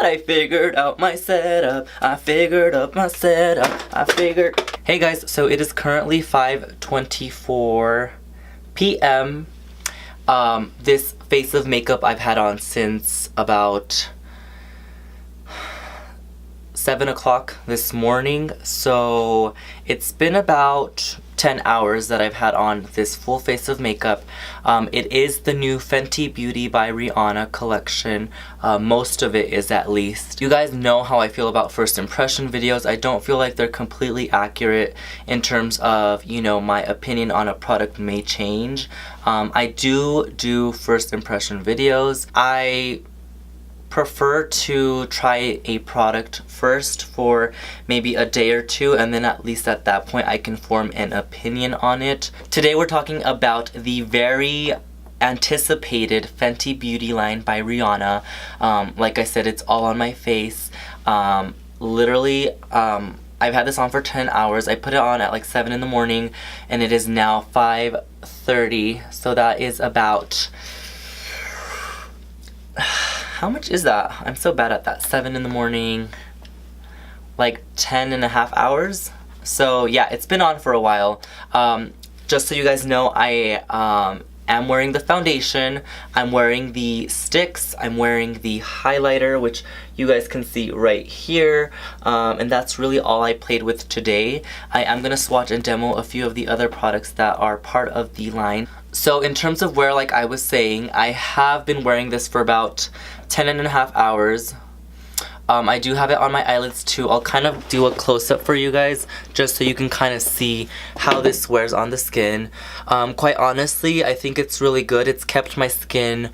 I figured out my setup. I figured out my setup. I figured. Hey guys, so it is currently 5:24 p.m. This face of makeup I've had on since about 7 o'clock this morning, so it's been about 10 hours that I've had on this full face of makeup. It is the new Fenty Beauty by Rihanna collection. Most of it is, at least. You guys know how I feel about first impression videos. I don't feel like they're completely accurate in terms of, you know, my opinion on a product may change. I do first impression videos. I prefer to try a product first for maybe a day or two, and then at least at that point I can form an opinion on it. Today we're talking about the very anticipated Fenty Beauty line by Rihanna. Like I said, it's all on my face. Literally, I've had this on for 10 hours. I put it on at like 7 in the morning, and it is now 5:30, so that is about... How much is that? I'm so bad at that. 7 in the morning, like 10 and a half hours. So yeah, it's been on for a while. Just so you guys know, I am wearing the foundation, I'm wearing the Stix, I'm wearing the highlighter, which you guys can see right here, and that's really all I played with today. I am going to swatch and demo a few of the other products that are part of the line. So in terms of wear, like I was saying, I have been wearing this for about 10 and a half hours. I do have it on my eyelids too. I'll kind of do a close-up for you guys just so you can kind of see how this wears on the skin. Quite honestly, I think it's really good. It's kept my skin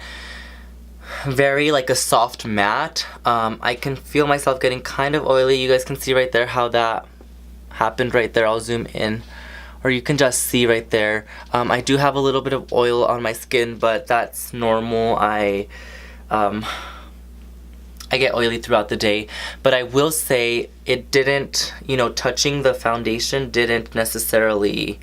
very like a soft matte. I can feel myself getting kind of oily. You guys can see right there how that happened right there. I'll zoom in, or you can just see right there. I do have a little bit of oil on my skin, but that's normal. I get oily throughout the day, but I will say it didn't, you know, touching the foundation didn't necessarily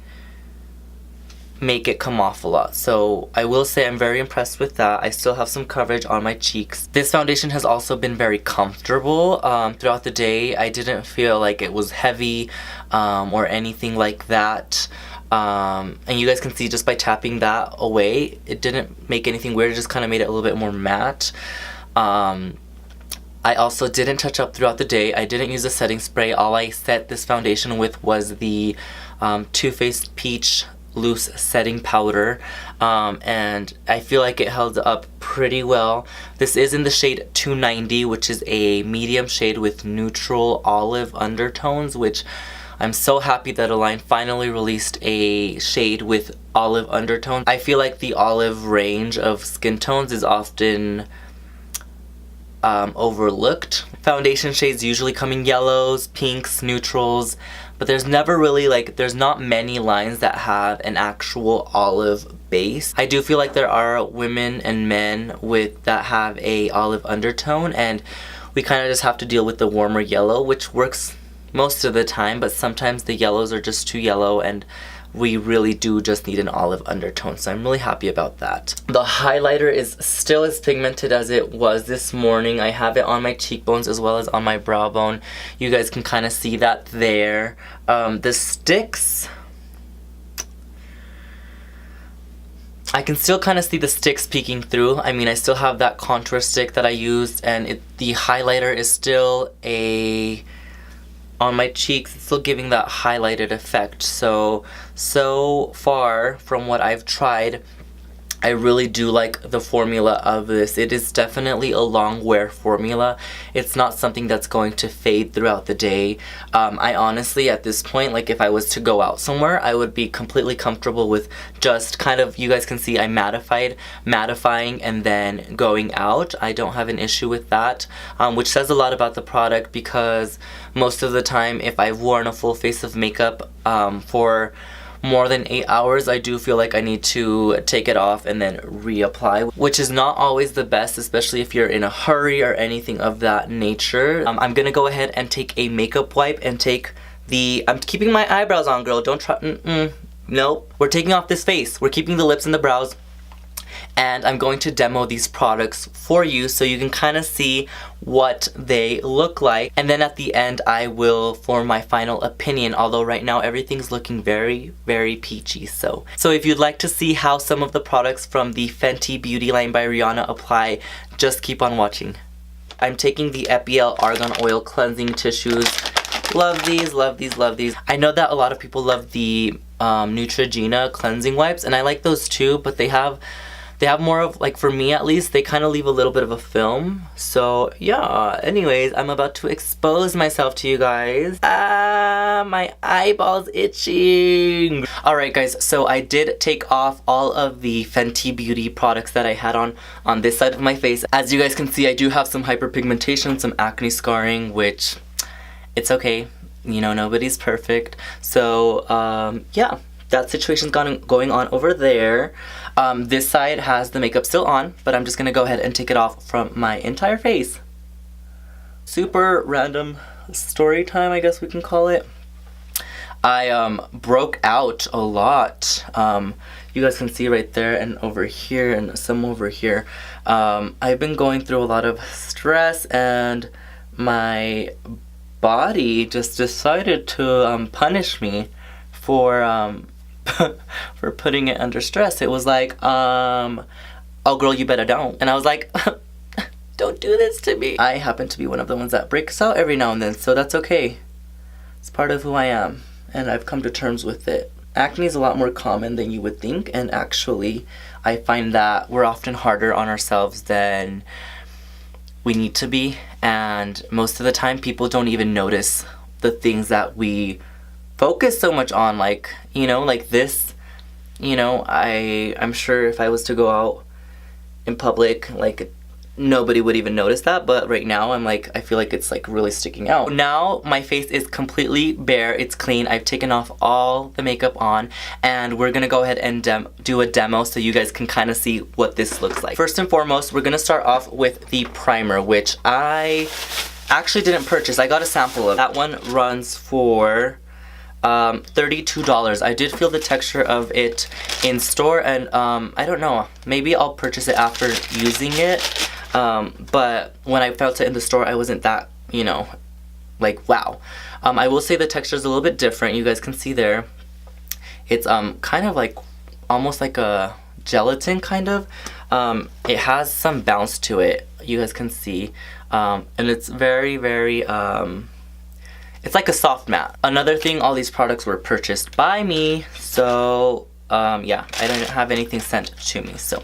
make it come off a lot. So I will say I'm very impressed with that. I still have some coverage on my cheeks. This foundation has also been very comfortable throughout the day. I didn't feel like it was heavy or anything like that. And you guys can see just by tapping that away, it didn't make anything weird. It just kind of made it a little bit more matte. I also didn't touch up throughout the day. I didn't use a setting spray. All I set this foundation with was the Too Faced Peach Loose Setting Powder, and I feel like it held up pretty well. This is in the shade 290, which is a medium shade with neutral olive undertones, which I'm so happy that a line finally released a shade with olive undertones. I feel like the olive range of skin tones is often overlooked. Foundation shades usually come in yellows, pinks, neutrals, but there's never really like, there's not many lines that have an actual olive base. I do feel like there are women and men that have a olive undertone, and we kind of just have to deal with the warmer yellow, which works most of the time, but sometimes the yellows are just too yellow and we really do just need an olive undertone, so I'm really happy about that. The highlighter is still as pigmented as it was this morning. I have it on my cheekbones as well as on my brow bone. You guys can kind of see that there. The Stix, I can still kind of see the Stix peeking through. I mean, I still have that contour stick that I used, and the highlighter is still on my cheeks, it's still giving that highlighted effect. So far from what I've tried, I really do like the formula of this. It is definitely a Longwear formula. It's not something that's going to fade throughout the day. I honestly, at this point, like if I was to go out somewhere, I would be completely comfortable with just kind of, you guys can see I mattifying and then going out. I don't have an issue with that, which says a lot about the product, because most of the time if I've worn a full face of makeup for more than 8 hours, I do feel like I need to take it off and then reapply, which is not always the best, especially if you're in a hurry or anything of that nature. I'm gonna go ahead and take a makeup wipe and take I'm keeping my eyebrows on, girl. Don't try. Nope. We're taking off this face. We're keeping the lips and the brows. and I'm going to demo these products for you so you can kind of see what they look like, and then at the end I will form my final opinion, although right now everything's looking very, very peachy. So if you'd like to see how some of the products from the Fenty beauty line by Rihanna apply, just keep on watching. I'm taking the Epiel Argan Oil Cleansing Tissues. Love these, love these, love these. I know that a lot of people love the Neutrogena cleansing wipes, and I like those too, but they have more of, like, for me at least, they kind of leave a little bit of a film. So yeah, anyways, I'm about to expose myself to you guys. Ah, my eyeball's itching. Alright guys, so I did take off all of the Fenty beauty products that I had on this side of my face. As you guys can see, I do have some hyperpigmentation, some acne scarring, which it's okay. You know, nobody's perfect. So yeah, that situation's going on over there. This side has the makeup still on, but I'm just gonna go ahead and take it off from my entire face. Super random story time, I guess we can call it. I broke out a lot. You guys can see right there and over here and some over here. I've been going through a lot of stress, and my body just decided to punish me for for putting it under stress. It was like, oh girl, you better don't. And I was like, don't do this to me. I happen to be one of the ones that breaks out every now and then, so that's okay. It's part of who I am, and I've come to terms with it. Acne is a lot more common than you would think, and actually I find that we're often harder on ourselves than we need to be, and most of the time people don't even notice the things that we focus so much on, like, you know, like this. You know, I'm sure if I was to go out in public, like, nobody would even notice that, but right now I'm like, I feel like it's like really sticking out. Now my face is completely bare, it's clean. I've taken off all the makeup on, and we're gonna go ahead and do a demo so you guys can kind of see what this looks like. First and foremost, we're gonna start off with the primer, which I actually didn't purchase. I got a sample of. That one runs for $32. I did feel the texture of it in store, and I don't know, maybe I'll purchase it after using it. But when I felt it in the store, I wasn't that, you know, like, wow. I will say the texture is a little bit different. You guys can see there. It's kind of like, almost like a gelatin kind of. It has some bounce to it. You guys can see. And it's very, very, it's like a soft matte. Another thing, all these products were purchased by me. So, yeah, I didn't have anything sent to me. So,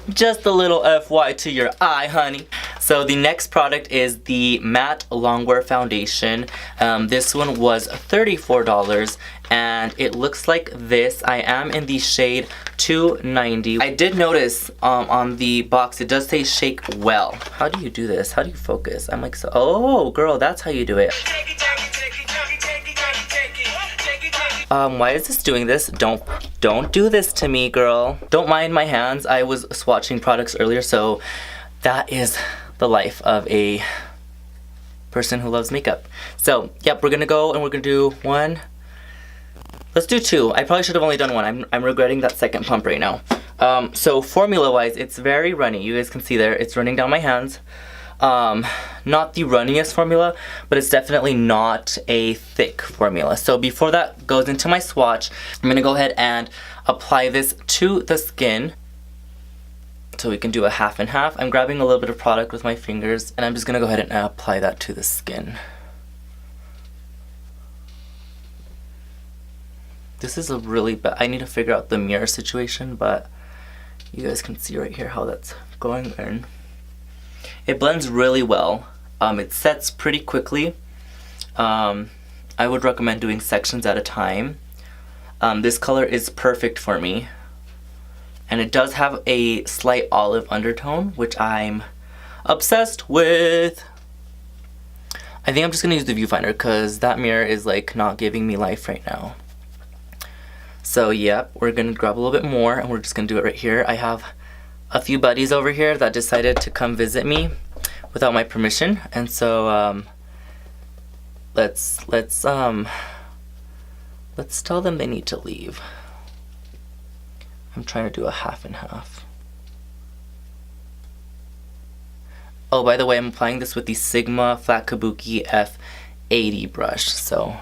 just a little FY to your eye, honey. So the next product is the Matte Longwear Foundation. This one was $34, and it looks like this. I am in the shade 290. I did notice on the box, it does say shake well. How do you do this? How do you focus? I'm like, so, oh girl, that's how you do it. Why is this doing this? Don't do this to me, girl. Don't mind my hands. I was swatching products earlier, so that is the life of a person who loves makeup. So, yep, we're gonna go and we're gonna do one. Let's do two. I probably should have only done one. I'm regretting that second pump right now. So formula-wise, it's very runny. You guys can see there, it's running down my hands. Not the runniest formula, but it's definitely not a thick formula. So before that goes into my swatch, I'm gonna go ahead and apply this to the skin. So we can do a half and half. I'm grabbing a little bit of product with my fingers, and I'm just gonna go ahead and apply that to the skin. This is a really bad, I need to figure out the mirror situation, but you guys can see right here how that's going in. It blends really well. It sets pretty quickly. I would recommend doing sections at a time. This color is perfect for me. And it does have a slight olive undertone, which I'm obsessed with. I think I'm just gonna use the viewfinder because that mirror is like not giving me life right now. So yep, we're gonna grab a little bit more and we're just gonna do it right here. I have a few buddies over here that decided to come visit me without my permission, and so let's tell them they need to leave. I'm trying to do a half and half. Oh, by the way, I'm applying this with the Sigma Flat Kabuki F80 brush. So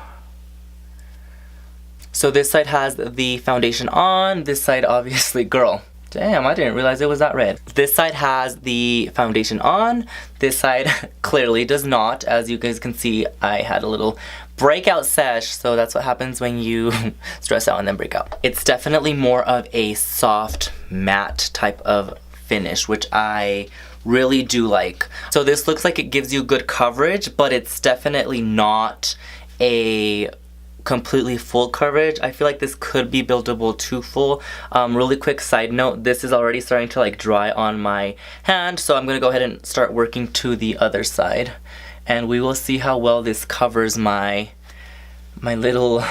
this side has the foundation on. This side, obviously, girl. Damn, I didn't realize it was that red. This side has the foundation on. This side clearly does not. As you guys can see, I had a little breakout sesh, so that's what happens when you stress out and then break out. It's definitely more of a soft matte type of finish, which I really do like. So this looks like it gives you good coverage, but it's definitely not a completely full coverage. I feel like this could be buildable to full. Really quick side note, this is already starting to like dry on my hand, so I'm gonna go ahead and start working to the other side, and we will see how well this covers my little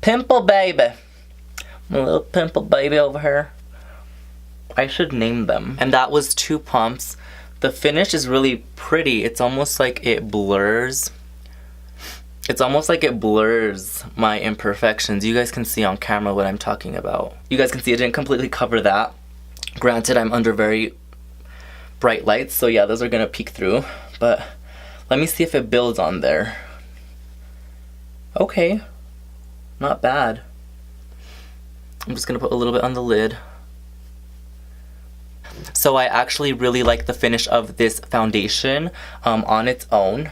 pimple baby. My little pimple baby over here. I should name them. And that was 2 pumps. The finish is really pretty. It's almost like it blurs. It's almost like it blurs my imperfections. You guys can see on camera what I'm talking about. You guys can see it didn't completely cover that. Granted, I'm under very bright lights, so yeah, those are gonna peek through. But let me see if it builds on there. Okay, not bad. I'm just gonna put a little bit on the lid. So I actually really like the finish of this foundation on its own.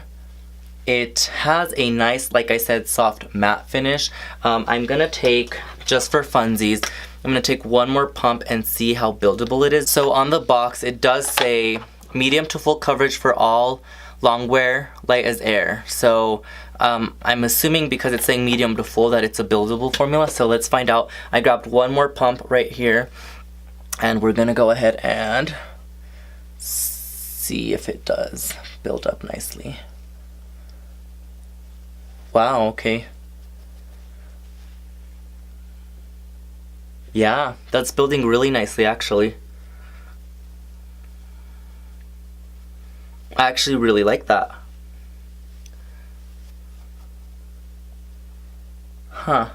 It has a nice, like I said, soft matte finish. I'm gonna take, just for funsies, I'm gonna take one more pump and see how buildable it is. So on the box, it does say medium to full coverage for all, Longwear, light as air. So I'm assuming because it's saying medium to full that it's a buildable formula. So let's find out. I grabbed one more pump right here, and we're gonna go ahead and see if it does build up nicely. Wow, okay. Yeah, that's building really nicely actually. I actually really like that. Huh.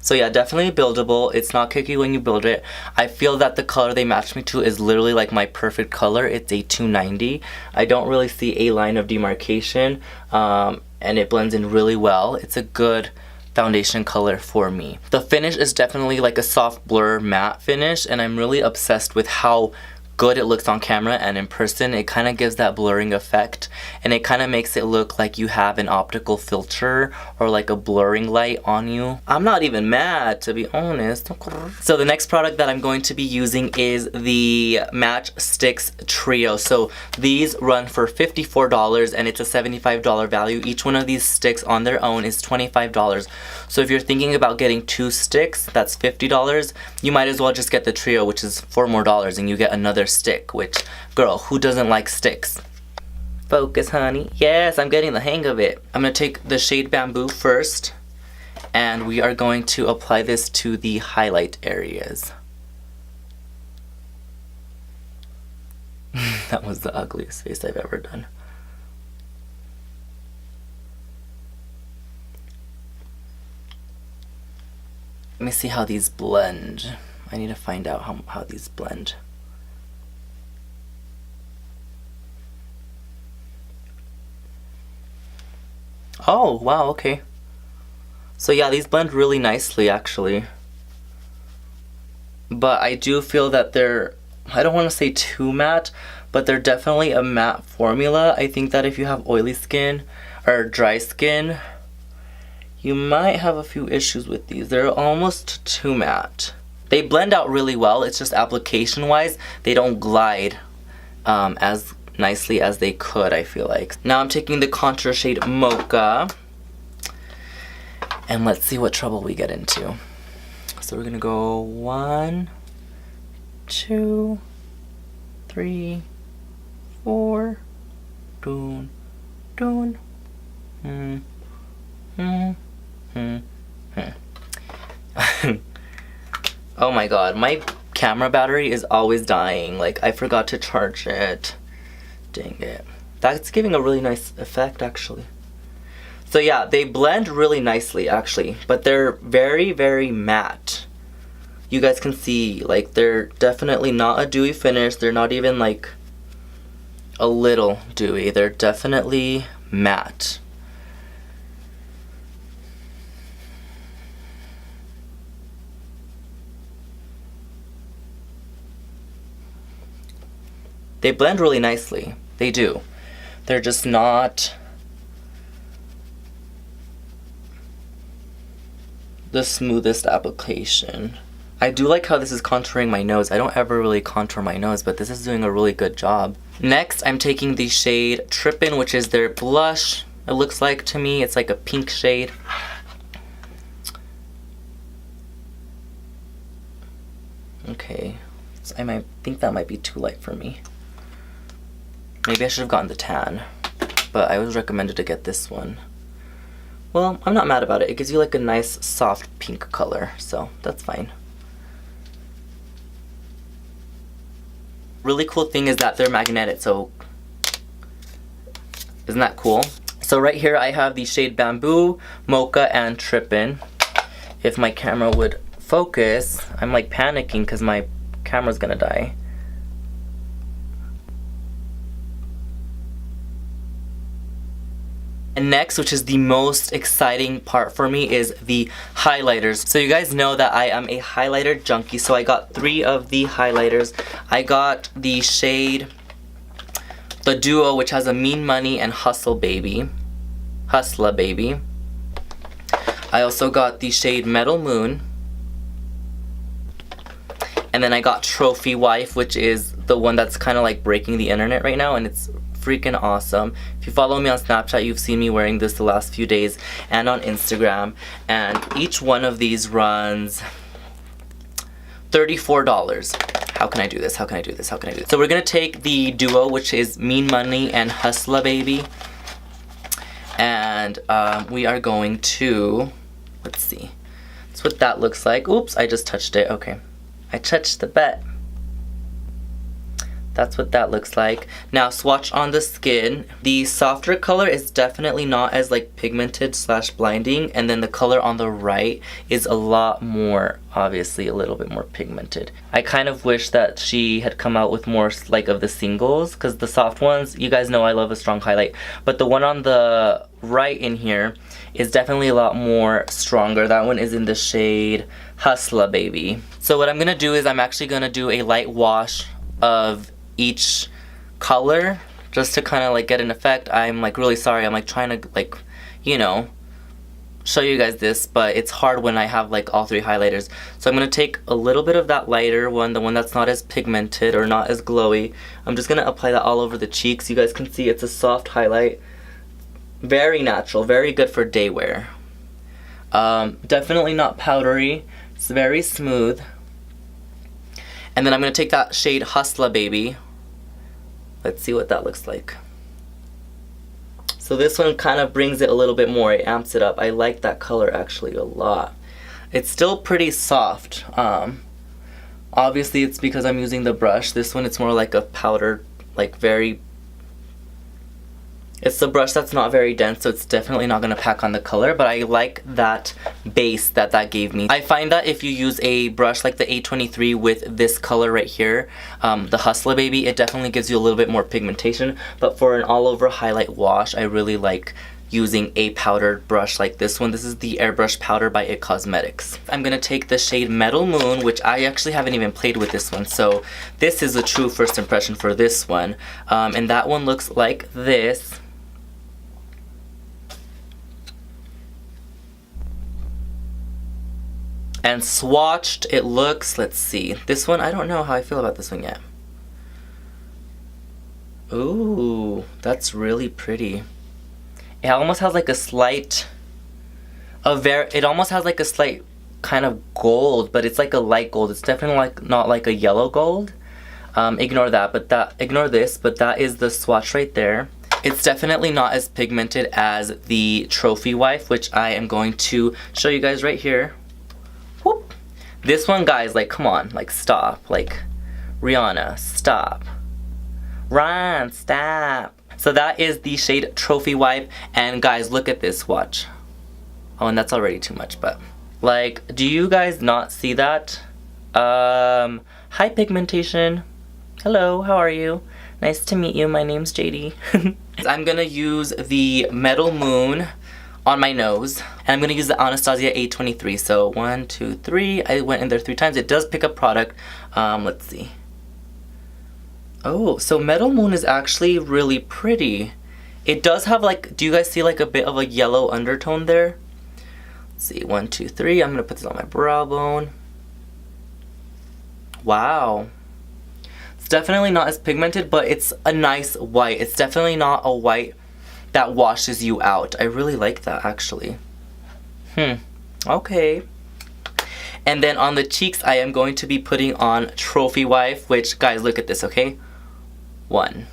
So yeah, definitely buildable. It's not cakey when you build it. I feel that the color they matched me to is literally like my perfect color. It's a 290. I don't really see a line of demarcation, and it blends in really well. It's a good foundation color for me. The finish is definitely like a soft blur matte finish, and I'm really obsessed with how good it looks on camera and in person. It kind of gives that blurring effect, and it kind of makes it look like you have an optical filter or like a blurring light on you. I'm not even mad, to be honest. So the next product that I'm going to be using is the Match Stix Trio. So these run for $54 and it's a $75 value. Each one of these sticks on their own is $25. So if you're thinking about getting 2 sticks, that's $50. You might as well just get the trio, which is $4 more, and you get another stick, which, girl, who doesn't like sticks? Focus, honey. Yes, I'm getting the hang of it. I'm gonna take the shade Bamboo first, and we are going to apply this to the highlight areas. That was the ugliest face I've ever done. Let me see how these blend. I need to find out how these blend. Oh, wow, okay. So yeah, these blend really nicely actually. But I do feel that they're, I don't want to say too matte, but they're definitely a matte formula. I think that if you have oily skin or dry skin, you might have a few issues with these. They're almost too matte. They blend out really well. It's just application wise, they don't glide as nicely as they could, I feel like. Now I'm taking the contour shade Mocha, and let's see what trouble we get into. So we're gonna go 1, 2, 3, 4, doon, doon, Oh my god, my camera battery is always dying. Like, I forgot to charge it. Dang it. That's giving a really nice effect actually. So yeah, they blend really nicely actually, but they're very, very matte. You guys can see, like, they're definitely not a dewy finish. They're not even like a little dewy. They're definitely matte. They blend really nicely. They do. They're just not the smoothest application. I do like how this is contouring my nose. I don't ever really contour my nose, but this is doing a really good job. Next, I'm taking the shade Trippin', which is their blush. It looks like to me, it's like a pink shade. Okay, so I might think that might be too light for me. Maybe I should have gotten the tan, but I was recommended to get this one. Well, I'm not mad about it. It gives you like a nice soft pink color, so that's fine. Really cool thing is that they're magnetic, so isn't that cool? So right here I have the shade Bamboo, Mocha, and Trippin'. If my camera would focus, I'm like panicking because my camera's gonna die. And next, which is the most exciting part for me, is the highlighters. So you guys know that I am a highlighter junkie, so I got 3 of the highlighters. I got the shade, the Duo, which has a Mean Money and Hustla Baby. I also got the shade Metal Moon. And then I got Trophy Wife, which is the one that's kind of like breaking the internet right now, and it's freaking awesome. If you follow me on Snapchat, you've seen me wearing this the last few days, and on Instagram. And each one of these runs $34. How can I do this? How can I do this? How can I do this? So we're gonna take the Duo, which is Mean Money and Hustla Baby, and we are going to, let's see, that's what that looks like. Oops, I just touched it. Okay, I touched the butt. That's what that looks like. Now swatch on the skin. The softer color is definitely not as like pigmented / blinding, and then the color on the right is a lot more, obviously a little bit more pigmented. I kind of wish that she had come out with more like of the singles, because the soft ones, you guys know I love a strong highlight, but the one on the right in here is definitely a lot more stronger. That one is in the shade Hustla Baby. So what I'm gonna do is I'm actually gonna do a light wash of each color just to kind of like get an effect. I'm like really sorry, I'm like trying to like, you know, show you guys this, but it's hard when I have like all 3 highlighters. So I'm gonna take a little bit of that lighter one, the one that's not as pigmented or not as glowy. I'm just gonna apply that all over the cheeks. You guys can see it's a soft highlight, very natural, very good for day wear. Definitely not powdery, it's very smooth. And then I'm gonna take that shade Hustla Baby. Let's see what that looks like. So this one kind of brings it a little bit more, it amps it up. I like that color actually a lot. It's still pretty soft. Obviously it's because I'm using the brush. This one it's more like a powdered, like very, it's the brush that's not very dense, so it's definitely not going to pack on the color, but I like that base that gave me. I find that if you use a brush like the A23 with this color right here, the Hustla Baby, it definitely gives you a little bit more pigmentation, but for an all-over highlight wash, I really like using a powdered brush like this one. This is the Airbrush Powder by IT Cosmetics. I'm going to take the shade Metal Moon, which I actually haven't even played with this one, so this is a true first impression for this one. And that one looks like this. And swatched, it looks, let's see, this one, I don't know how I feel about this one yet. Ooh, that's really pretty. It almost has like a slight, it almost has like a slight kind of gold, but it's like a light gold. It's definitely like not like a yellow gold. Ignore that, but ignore this, but that is the swatch right there. It's definitely not as pigmented as the Trophy Wife, which I am going to show you guys right here. Whoop. This one, guys, like, come on, like, stop. Like, Rihanna, stop. Ryan, stop. So that is the shade Trophy Wife, and guys, look at this, watch. Oh, and that's already too much, but, like, do you guys not see that? Hi, pigmentation. Hello, how are you? Nice to meet you. My name's Jaydee. I'm gonna use the Metal Moon on my nose, and I'm gonna use the Anastasia A23. So 1, 2, 3. I went in there 3 times. It does pick up product. Let's see. Oh, so Metal Moon is actually really pretty. It does have like, do you guys see like a bit of a yellow undertone there? Let's see, 1, 2, 3. I'm gonna put this on my brow bone. Wow. It's definitely not as pigmented, but it's a nice white. It's definitely not a white that washes you out. I really like that, actually. Okay. And then on the cheeks, I am going to be putting on Trophy Wife, which, guys, look at this, okay? 1.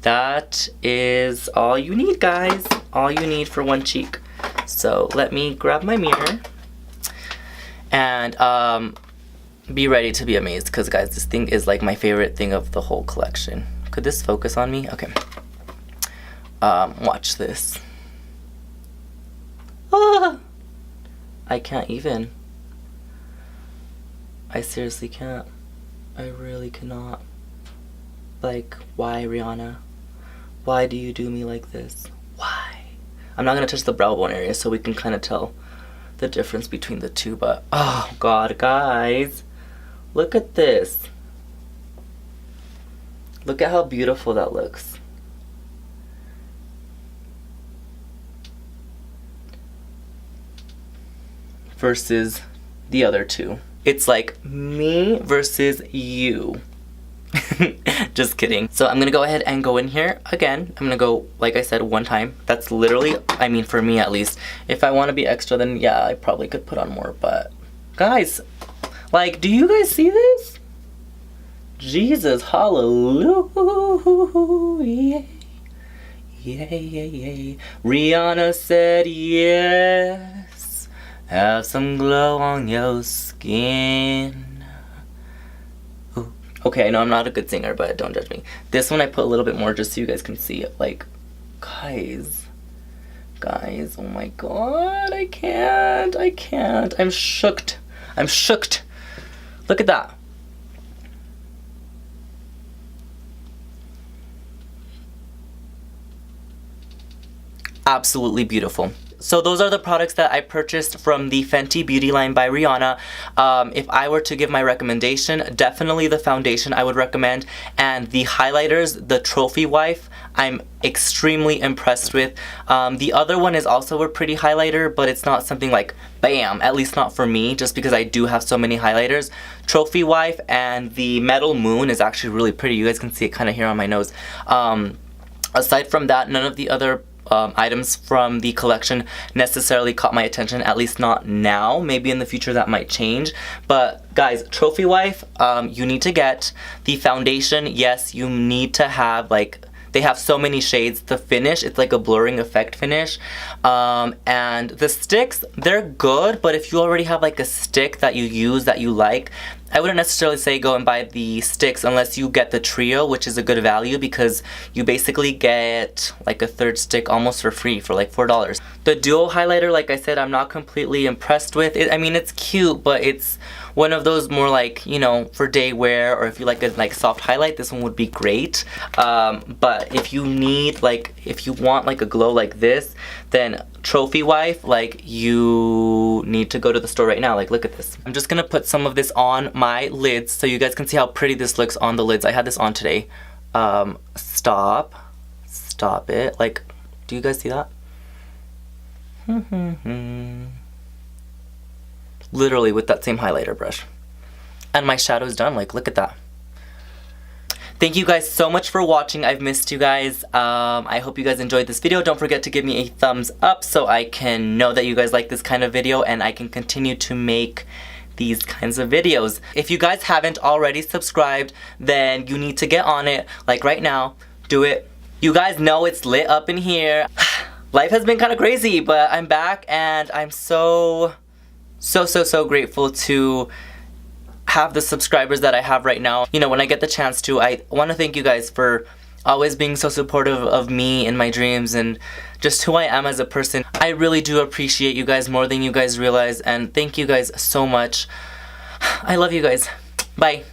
That is all you need, guys. All you need for one cheek. So let me grab my mirror and be ready to be amazed, because, guys, this thing is like my favorite thing of the whole collection. Could this focus on me? Okay. Watch this. Ah! I can't even. I seriously can't. I really cannot. Like, why, Rihanna? Why do you do me like this? Why? I'm not gonna touch the brow bone area so we can kind of tell the difference between the two, but oh god, guys. Look at this. Look at how beautiful that looks. Versus the other two. It's like me versus you. Just kidding. So I'm gonna go ahead and go in here again. I'm gonna go, like I said, 1 time. That's literally, I mean, for me at least. If I want to be extra, then yeah, I probably could put on more. But guys, like, do you guys see this? Jesus, hallelujah. Yeah. Rihanna said yes. Have some glow on your skin. Okay, I know I'm not a good singer, but don't judge me. This one I put a little bit more just so you guys can see it. Like, guys, oh my god, I can't. I'm shooked. Look at that. Absolutely beautiful. So those are the products that I purchased from the Fenty beauty line by Rihanna. If I were to give my recommendation, definitely the foundation I would recommend, and the highlighters, the Trophy Wife, I'm extremely impressed with. The other one is also a pretty highlighter, but it's not something like bam, at least not for me, just because I do have so many highlighters. Trophy Wife and the Metal Moon is actually really pretty. You guys can see it kind of here on my nose. Aside from that, none of the other items from the collection necessarily caught my attention, at least not now. Maybe in the future that might change. But guys, Trophy Wife, you need to get. The foundation, yes, you need to have, like, they have so many shades. The finish, it's like a blurring effect finish. And the sticks, they're good, but if you already have like a stick that you use that you like, I wouldn't necessarily say go and buy the sticks unless you get the trio, which is a good value because you basically get like a 3rd stick almost for free for like $4. The duo highlighter, like I said, I'm not completely impressed with it. I mean, it's cute, but it's one of those more like, you know, for day wear, or if you like a like soft highlight, this one would be great. But if you need, like, if you want like a glow like this, then Trophy Wife, like, you need to go to the store right now. Like, look at this. I'm just gonna put some of this on my lids so you guys can see how pretty this looks on the lids. I had this on today. Stop it. Like, do you guys see that? Literally with that same highlighter brush. And my shadow's done. Like, look at that. Thank you guys so much for watching. I've missed you guys. I hope you guys enjoyed this video. Don't forget to give me a thumbs up so I can know that you guys like this kind of video and I can continue to make these kinds of videos. If you guys haven't already subscribed, then you need to get on it. Like right now, do it. You guys know it's lit up in here. Life has been kind of crazy, but I'm back and I'm so grateful to have the subscribers that I have right now. You know, when I get the chance to, I want to thank you guys for always being so supportive of me and my dreams and just who I am as a person. I really do appreciate you guys more than you guys realize, and thank you guys so much. I love you guys. Bye.